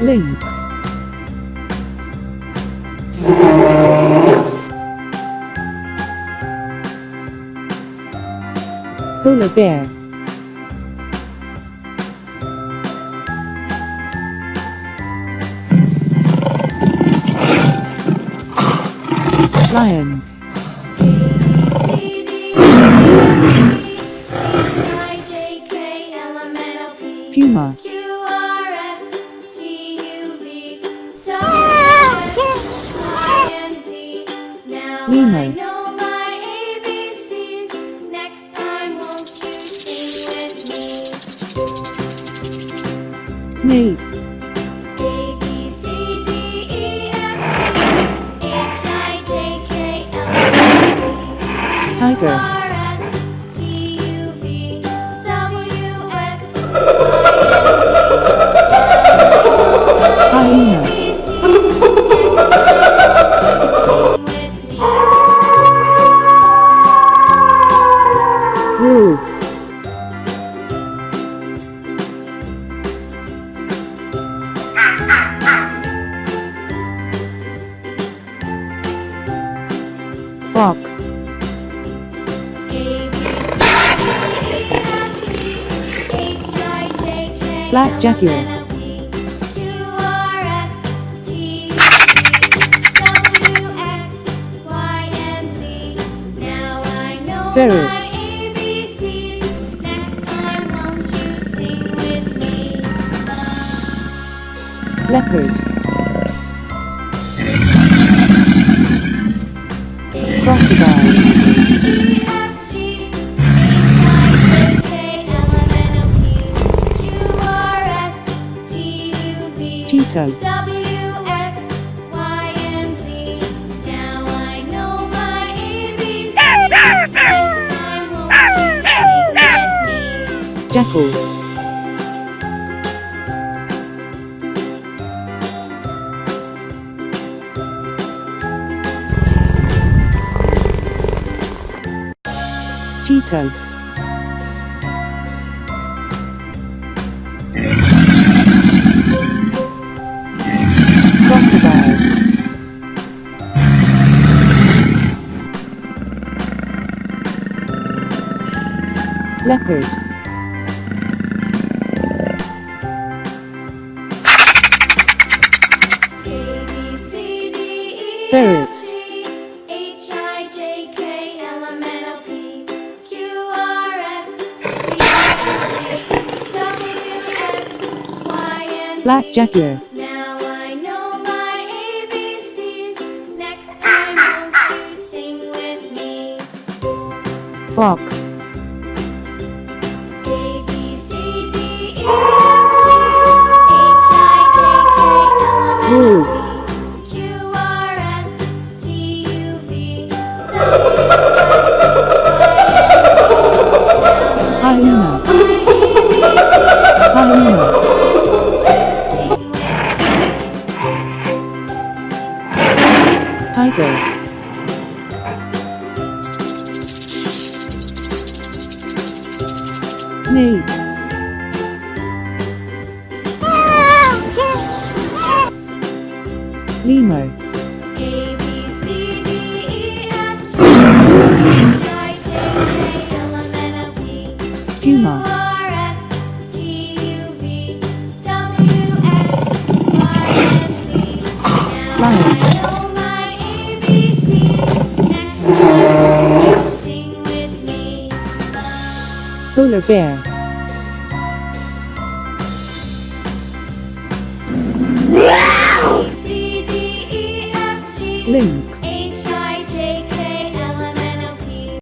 Lynx. Polar bear. Lion. Puma. Nemo. Snake. Tiger. Hyena. Wolf. Fox. Black jaguar. Ferret. Leopard. Crocodile. Cheetah. Jackal. Cheetah. Crocodile. Leopard. Ferret. Black jaguar. Now I know my ABCs. Next time won't you sing with me? Fox. A B C D E F G H I J K L M N Wolf. O P Q R S T U V W X Y and Z. Now Hyena. I know my ABCs. Hyena. Tiger. Snake. Lemur. A B C D E F G H I J K L M N O P Puma. R S T U V W X Y and Z. Now Lion. I know my ABCs. Next time won't you sing with me? Polar bear. A B C D E F G Lynx. H